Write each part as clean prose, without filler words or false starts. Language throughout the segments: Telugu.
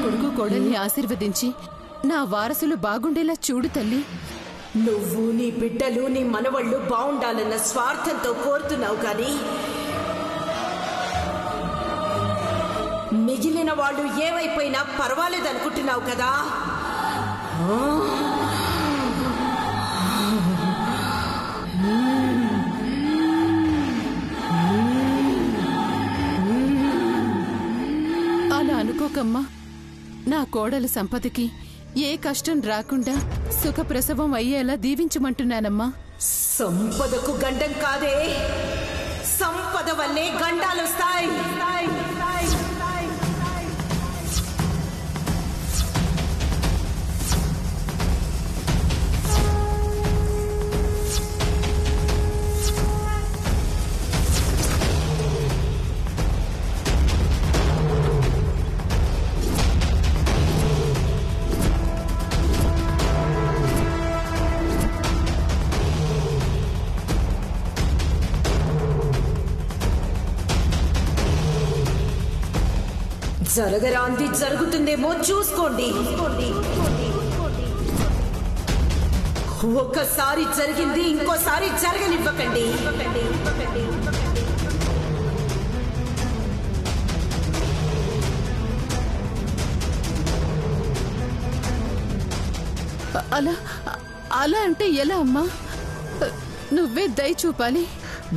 కొడుకు కోడల్ని ఆశీర్వదించి నా వారసులు బాగుండేలా చూడు తల్లి. నువ్వు నీ బిడ్డలు నీ మనవళ్ళు బాగుండాలన్న స్వార్థంతో కోరుతున్నావు కానీ మిగిలిన వాళ్ళు ఏమైపోయినా పర్వాలేదనుకుంటున్నావు కదా. అలా అనుకోకమ్మా. నా కోడలు సంపదకి ఏ కష్టం రాకుండా సుఖప్రసవం అయ్యేలా దీవించమంటున్నానమ్మా. సంపదకు గండం కాదే, సంపద వల్లే గండాలొస్తాయి. జరగరాంది జరుగుతుందేమో చూసుకోండి. ఒక్కసారి జరిగింది ఇంకోసారి జరగనివ్వకండి. అలా అలా అంటే ఎలా అమ్మా? నువ్వే దయ చూపాలి.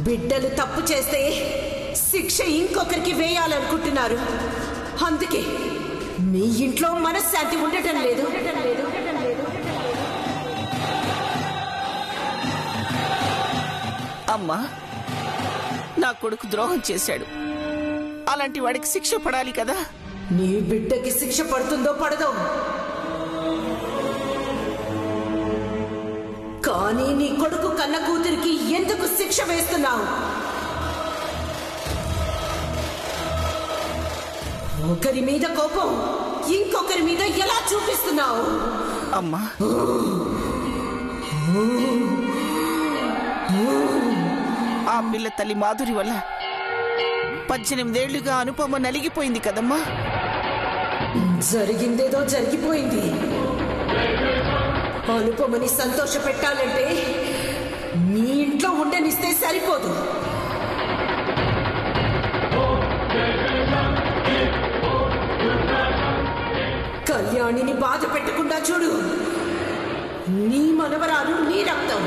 బిడ్డలు తప్పు చేస్తే శిక్ష ఇంకొకరికి వేయాలనుకుంటున్నారు. అందుకే మీ ఇంట్లో మనశ్శాంతి ఉండటం లేదు. అమ్మా, నా కొడుకు ద్రోహం చేశాడు. అలాంటి వాడికి శిక్ష పడాలి కదా. నీ బిడ్డకి శిక్ష పడుతుందో పడదో, కానీ నీ కొడుకు కన్న కూతురికి ఎందుకు శిక్ష వేస్తున్నావు? ఒకరి మీద కోపం ఇంకొకరి మీద ఎలా చూపిస్తున్నావు? అమ్మా, ఆ పిల్ల తల్లి మాధురి వల్ల 18 ఏళ్లుగా అనుపమ నలిగిపోయింది కదమ్మా. జరిగిందేదో జరిగిపోయింది. అనుపమని సంతోష పెట్టాలంటే మీ ఇంట్లో ఉండనిస్తే సరిపోదు. కళ్యాణిని బాధ పెట్టకుండా చూడు. నీ మనవరాలు నీ రక్తం.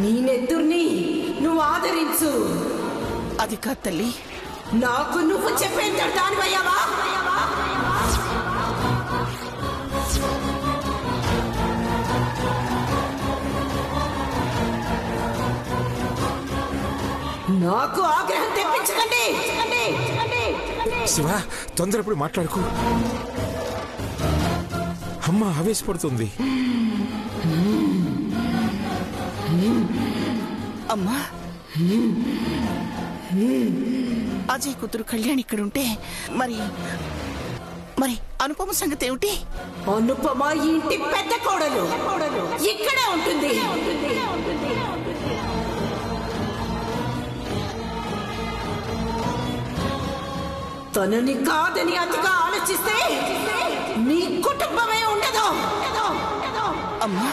నీ నెత్తుర్ని నువ్వు ఆదరించు. అది కాదు తల్లి. నాకు నువ్వు చెప్పేంత దానివయ్యావా? నాకు ఆగ్రహం తెప్పించకండి. శివ, తొందరపడి మాట్లాడుకో. అమ్మ ఆవేశపడుతుంది. అమ్మా, అజయ్ కూతురు కళ్యాణ్ ఇక్కడుంటే మరి మరి అనుపమ సంగతి ఏమిటి? అనుపమ ఇంటి పెద్ద కోడలు ఇక్కడే ఉంటుంది. తనని కాదని అతిగా ఆలోచిస్తే నీ కుటుంబమే ఉండదు. అమ్మా,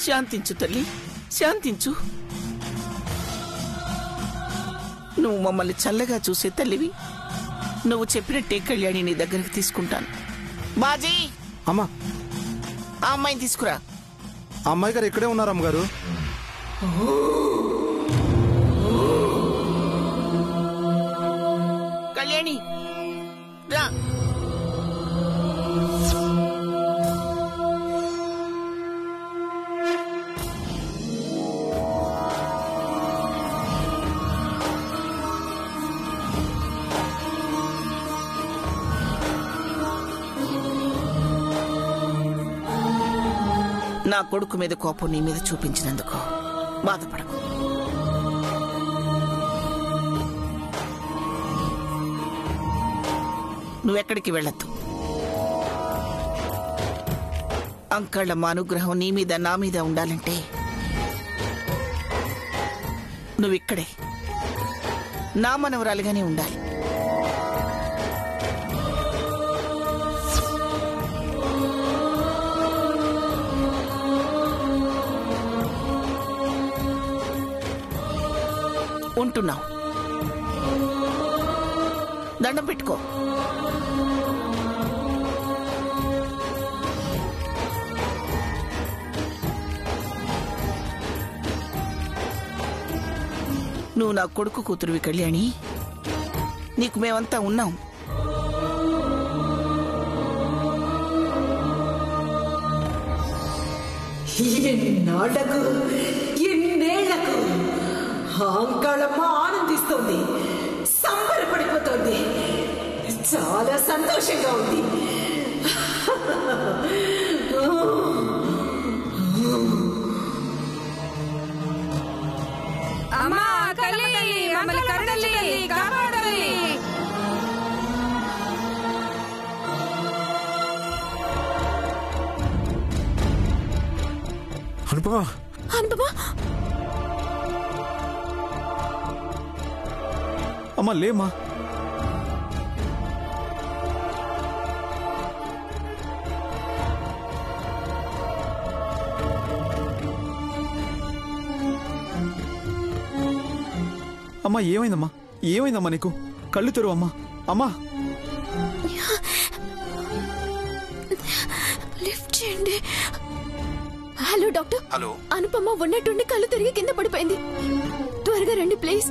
శాంతించు తల్లి, శాంతించు. నువ్వు మమ్మల్ని చల్లగా చూసే తల్లివి. నువ్వు చెప్పినట్టే కళ్యాణి నీ దగ్గరికి తీసుకుంటాను. బాజీ, అమ్మా, ఆ అమ్మాయిని తీసుకురా. అమ్మాయి గారు ఇక్కడే ఉన్నారు అమ్మగారు. కళ్యాణి రా. నా కొడుకు మీద కోపం నీ మీద చూపించినందుకు బాధపడకు. నువ్వెక్కడికి వెళ్ళొద్దు. అంకళ్ళమ్మ అనుగ్రహం నీ మీద నా మీద ఉండాలంటే నువ్విక్కడే నా మనవరాలుగానే ఉండాలి. ఉంటున్నావు. దండం పెట్టుకో. నువ్వు నా కొడుకు కూతురువి కళ్యాణి. నీకు మేమంతా ఉన్నాం. ఎన్నాళ్లకు ఎన్నేళ్లకు అంకళమ్మ ఆనందిస్తోంది, సంబరపడిపోతోంది. చాలా సంతోషంగా ఉంది. అమ్మా తల్లి మమ్మల్ని కరుణించు తల్లి, కాపాడు తల్లి. అనుపమా, అనుపమా, అమ్మా లేమ్మా. అమ్మా ఏమైందమ్మా? ఏమైందమ్మా నీకు? కళ్ళు తెరువు అమ్మా. అమ్మా లిఫ్ట్ చేయండి. Hello doctor. హలో. అనుపమ ఉన్నట్టుండి కళ్ళు తిరిగి కింద పడిపోయింది. త్వరగా రండి ప్లీజ్.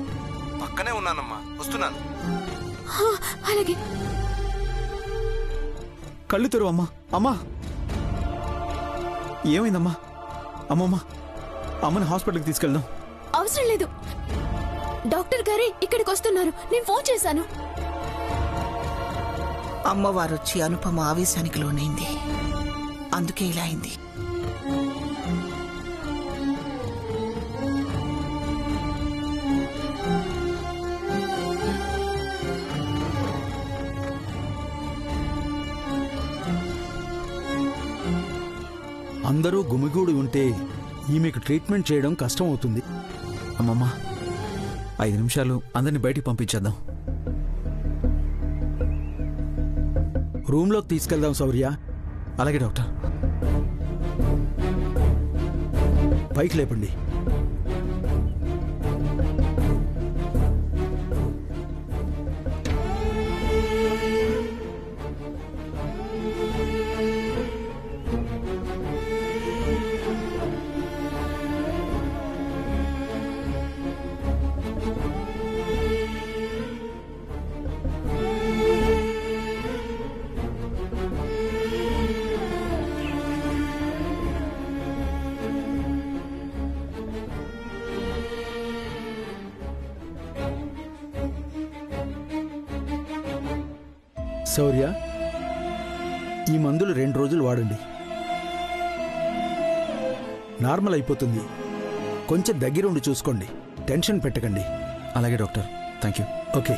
పక్కనే ఉన్నానమ్మా, వస్తున్నాను. అలాగే. కళ్ళు తెరువు అమ్మా. అమ్మా ఏమైందమ్మా? అమ్మమ్మా, అమ్మని హాస్పిటల్కి తీసుకెళ్దాం. అవసరం లేదు, డాక్టర్ గారే ఇక్కడికి వస్తున్నారు. నేను ఫోన్ చేశాను. అమ్మవారొచ్చి అనుపమ ఆవేశానికి లోనైంది. అందుకే ఇలా అయింది. అందరూ గుమిగూడి ఉంటే ఈమెకు ట్రీట్మెంట్ చేయడం కష్టం అవుతుంది. అమ్మమ్మా 5 నిమిషాలు అందరిని బయటికి పంపించేద్దాం. రూమ్లోకి తీసుకెళ్దాం శౌర్య. అలాగే డాక్టర్. పైకి లేపండి. శౌర్య, ఈ మందులు 2 రోజులు వాడండి. నార్మల్ అయిపోతుంది. కొంచెం దగ్గరుండి చూసుకోండి. టెన్షన్ పెట్టకండి. అలాగే డాక్టర్. Thank you. ఓకే.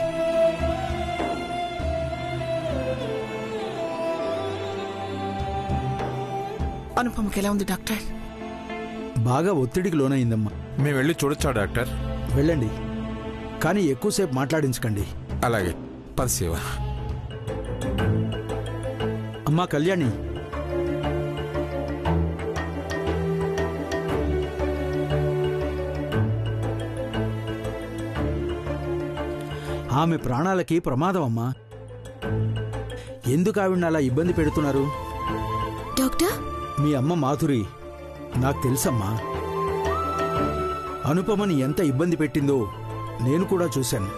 అనుపమకి ఎలా ఉంది డాక్టర్? బాగా ఒత్తిడికి లోనైందమ్మా. మేము వెళ్ళి చూడొచ్చా డాక్టర్? వెళ్ళండి, కానీ ఎక్కువసేపు మాట్లాడించకండి. అలాగే. పరిసేవ. అమ్మా కళ్యాణి, ఆమె ప్రాణాలకి ప్రమాదం అమ్మా. ఎందుకు ఆవిడ అలా ఇబ్బంది పెడుతున్నారు? డాక్టర్, మీ అమ్మ మాధురి నాకు తెలుసమ్మా. అనుపమని ఎంత ఇబ్బంది పెట్టిందో నేను కూడా చూశాను.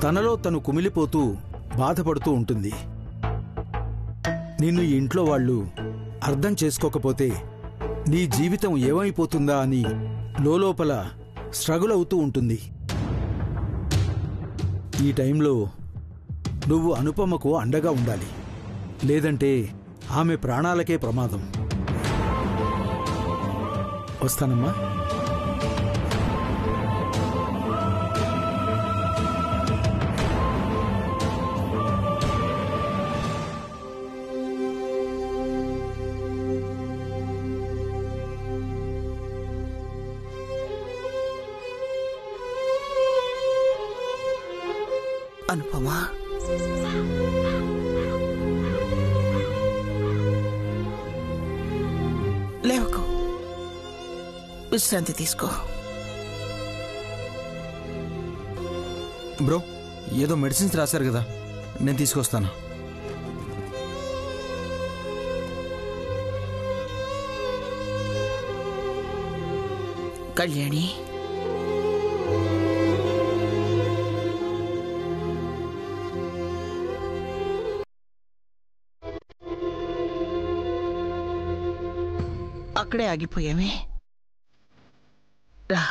తనలో తను కుమిలిపోతూ బాధపడుతూ ఉంటుంది. నిన్ను ఇంట్లో వాళ్ళు అర్థం చేసుకోకపోతే నీ జీవితం ఏమైపోతుందా అని లోపల స్ట్రగుల్ అవుతూ ఉంటుంది. ఈ టైంలో నువ్వు అనుపమకు అండగా ఉండాలి. లేదంటే ఆమె ప్రాణాలకే ప్రమాదం. వస్తానమ్మా. అనుపమా, లేవకు, విశ్రాంతి తీసుకో. బ్రో, ఏదో మెడిసిన్స్ రాశారు కదా, నేను తీసుకొస్తాను. కళ్యాణి, అక్కడే ఆగిపోయామే, రా.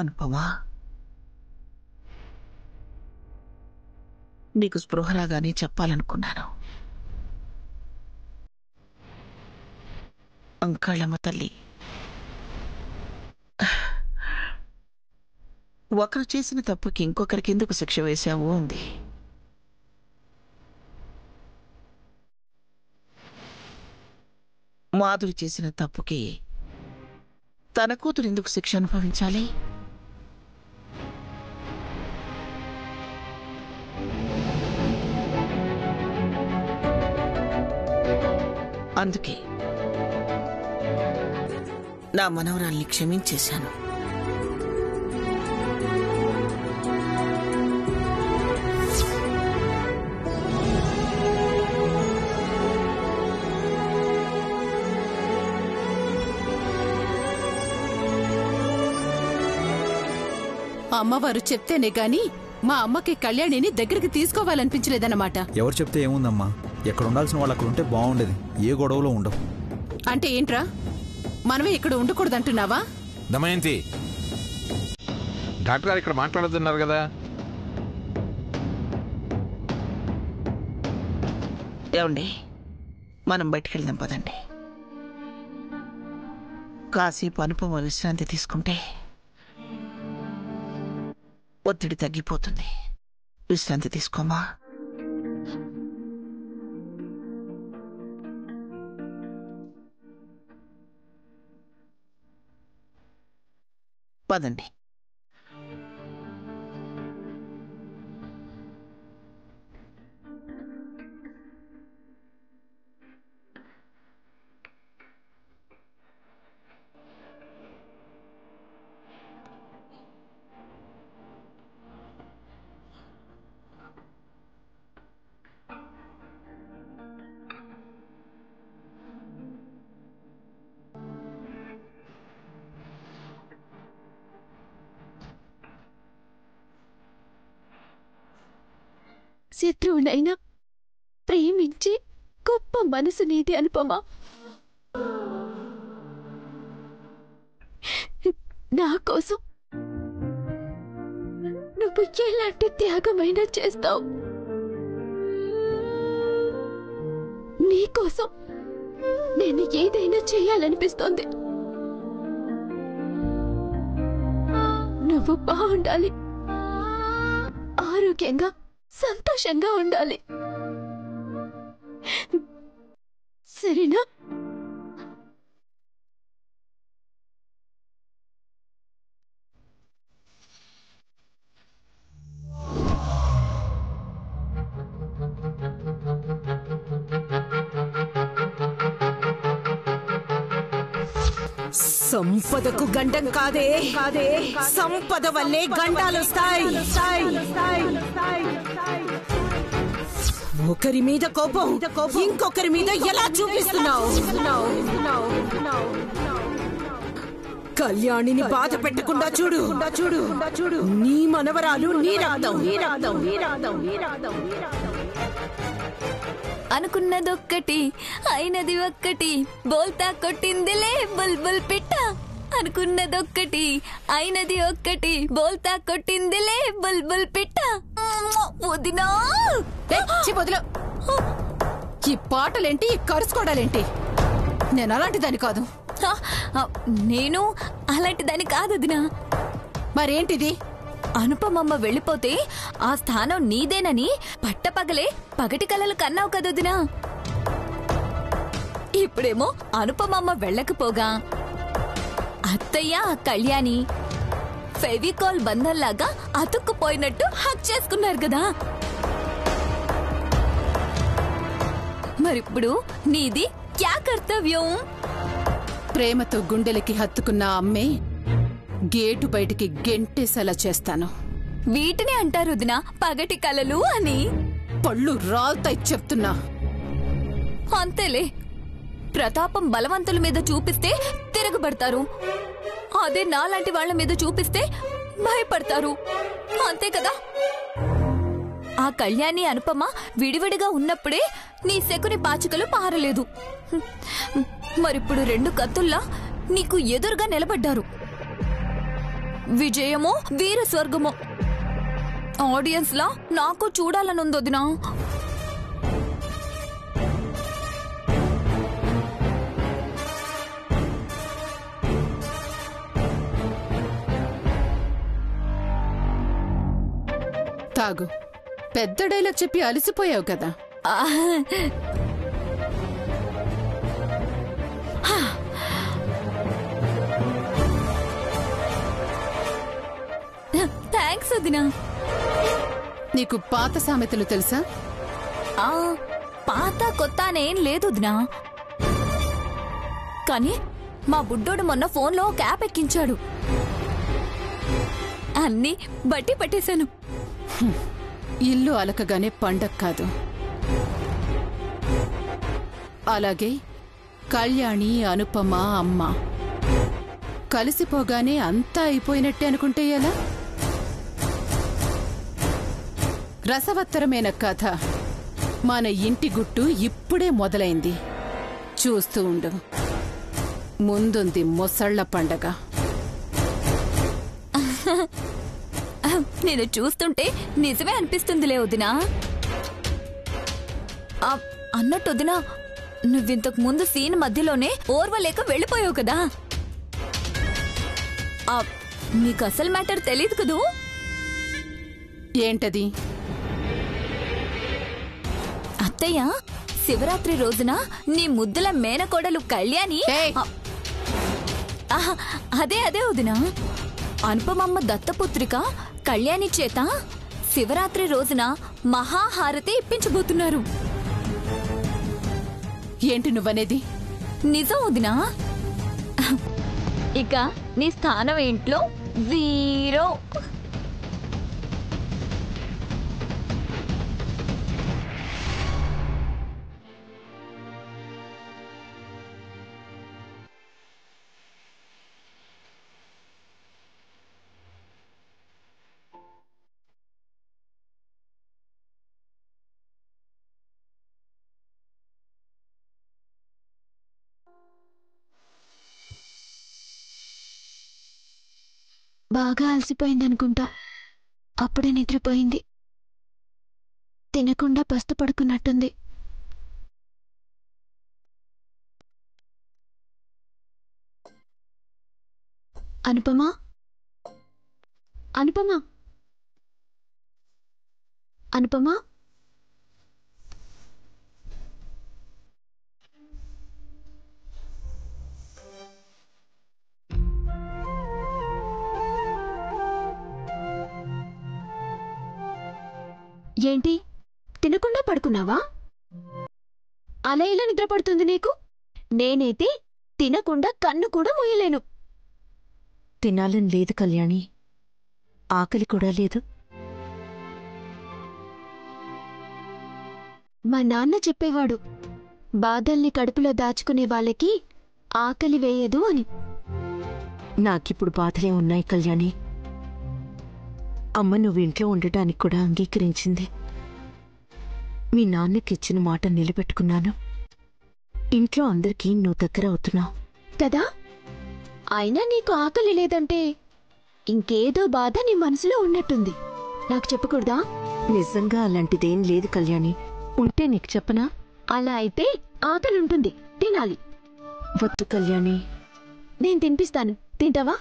అనుపమా, నీకు స్పృహరాగానే చెప్పాలనుకున్నాను. అంకాళమ్మ తల్లి, ఒకరు చేసిన తప్పుకి ఇంకొకరికి ఎందుకు శిక్ష వేశావు అంది. మాధురి చేసిన తప్పుకి తన కూతురు ఎందుకు శిక్ష అనుభవించాలి? అందుకే నా మనవరాల్ని క్షమించేశాను. అమ్మవారు చెప్తేనే గాని మా అమ్మకి కళ్యాణిని దగ్గరికి తీసుకోవాలనిపించలేదన్నమాట. ఎవరు చెప్తే ఏముందమ్మా, ఎక్కడ ఉండాల్సిన వాళ్ళు అక్కడ ఉంటే బాగుండేది. ఏ గొడవలో ఉండవు. అంటే ఏంట్రా, మనమే ఇక్కడ ఉండకూడదంటున్నావా? దమయంతి, డాక్టర్ గారు ఇక్కడ మాట్లాడుతున్నారు కదా. ఏమండి, మనం బయటికెళ్దాం పదండి. కాసేపు అనుపమ విశ్రాంతి తీసుకుంటే ఒత్తిడి తగ్గిపోతుంది. విశ్రాంతి తీసుకోమా. పదండి. శత్రువునైనా ప్రేమించి గొప్ప మనసు నీది అనుపమా. నా కోసం నువ్వు ఎలాంటి త్యాగమైనా చేస్తావు. నీకోసం నేను ఏదైనా చేయాలనిపిస్తోంది. నువ్వు బాగుండాలి, ఆరోగ్యంగా సంతోషంగా ఉండాలి, సరేనా? సంపదకు గండం కాదే, సంపద వల్లే గండాలొస్తాయి. ఒకరి మీద కోపం ఇంకొకరి మీద ఎలా చూపిస్తున్నావు? కళ్యాణిని బాధ పెట్టకుండా చూడు. నీ మనవరాలు నీ రక్తం. అనుకున్నదొక్కటి అయినది ఒక్కటి, బోల్తా కొట్టిందిలే బుల్బుల్ పిట్ట. అనుకున్నదొక్కటి అయినది ఒక్కటి, బోల్తా కొట్టిందిలే బుల్బుల్ పిట్ట. వదినా, ఈ పాటలేంటి, ఈ కరుసుకోవడాలేంటి? నేను అలాంటి దాన్ని కాదు. నేను అలాంటి దాన్ని కాదు వదినా. మరేంటిది? అనుపమమ్మ వెళ్ళిపోతే ఆ స్థానం నీదేనని పట్టపగలే పగటి కలలు కన్నావు కదొదినా. ఇప్పుడేమో అనుపమమ్మ వెళ్ళకపోగా అత్తయ్య కళ్యాణి ఫెవికాల్ బంధంలాగా అతుక్కుపోయినట్టు హక్ చేసుకున్నారు కదా. మరిప్పుడు నీది క్యా కర్తవ్యం? ప్రేమతో గుండెలకి హత్తుకున్న అమ్మే గేటు బయటికి గెంటేసేలా చేస్తాను. వీటిని అంటారు వదినా పగటి కలలు అని. పళ్ళు రాల్తాయి చెప్తున్నా. అంతేలే, ప్రతాపం బలవంతుల మీద చూపిస్తే తిరగబడతారు, అదే నాలాంటి వాళ్ల మీద చూపిస్తే భయపడతారు. అంతే కదా. ఆ కళ్యాణి అనుపమ విడివిడిగా ఉన్నప్పుడే నీ శకుని పాచికలు పారలేదు. మరిప్పుడు రెండు కత్తుల్లా నీకు ఎదురుగా నిలబడ్డారు. విజయమో వీర స్వర్గమో ఆడియన్స్ లా నాకు చూడాలనుందొదినా. తాగు. పెద్ద డైలాగ్ చెప్పి అలసిపోయావు కదా. థ్యాంక్స్ వదినా. నీకు పాత సామెతలు తెలుసా? పాత కొత్త అనేం లేదు వదినా. కానీ మా బుడ్డోడు మొన్న ఫోన్లో ఒక యాప్ ఎక్కించాడు, అన్నీ బట్టి పట్టేశాను. ఇల్లు అలకగానే పండగ కాదు. అలాగే కళ్యాణి అనుపమ అమ్మ కలిసిపోగానే అంతా అయిపోయినట్టే అనుకుంటే ఎలా? రసవత్తరమైన కథ మన ఇంటి గుట్టు ఇప్పుడే మొదలైంది. చూస్తూ ఉండు, ముందుంది మొసళ్ల పండగ. నేను చూస్తుంటే నిజమే అనిపిస్తుందిలే వదినా. అన్నట్టు వదినా, నువ్వింతకు ముందు సీన్ మధ్యలోనే ఓర్వలేక వెళ్ళిపోయావు కదా. నీకు అసలు మ్యాటర్ తెలీదు కదూ. ఏంటది? అత్తయ్య శివరాత్రి రోజున నీ ముద్దుల మేనకోడలు కళ్యాణి. అదే వదినా, అనుపమమ్మ దత్తపుత్రిక కళ్యాణి చేత శివరాత్రి రోజున మహాహారతి ఇప్పించబోతున్నారు. ఏంటి నువ్వనేది? నిజం వదినా. ఇక నీ స్థానం ఏంట్లో 0. బాగా అలసిపోయిందనుకుంటా. అప్పుడే నిద్రపోయింది. తినకుండా పస్తు పడుకున్నట్టుంది. అనుపమా, అనుపమా, అనుపమా, ఏంటి తినకుండా పడుకున్నావా? అలా ఇలా నిద్ర పడుతుంది నీకు? నేనైతే తినకుండా కన్ను కూడా మూయలేను. తినాలని లేదు కళ్యాణి, ఆకలి కూడా లేదు. మా నాన్న చెప్పేవాడు, బాధల్ని కడుపులో దాచుకునే వాళ్ళకి ఆకలి వేయదు అని. నాకిప్పుడు బాధలే ఉన్నాయి కళ్యాణి. అమ్మ నువ్వు ఇంట్లో ఉండటానికి కూడా అంగీకరించింది. మీ నాన్నకిచ్చిన మాట నిలబెట్టుకున్నాను. ఇంట్లో అందరికీ నువ్వు దగ్గర అవుతున్నావు కదా. అయినా నీకు ఆకలి లేదంటే ఇంకేదో బాధ నీ మనసులో ఉన్నట్టుంది. నాకు చెప్పకూడదా? నిజంగా అలాంటిదేం లేదు కళ్యాణి. ఉంటే నీకు చెప్పనా? అలా అయితే ఆకలి ఉంటుంది, తినాలి. వద్దు కళ్యాణి. నేను తినిపిస్తాను, తింటావా?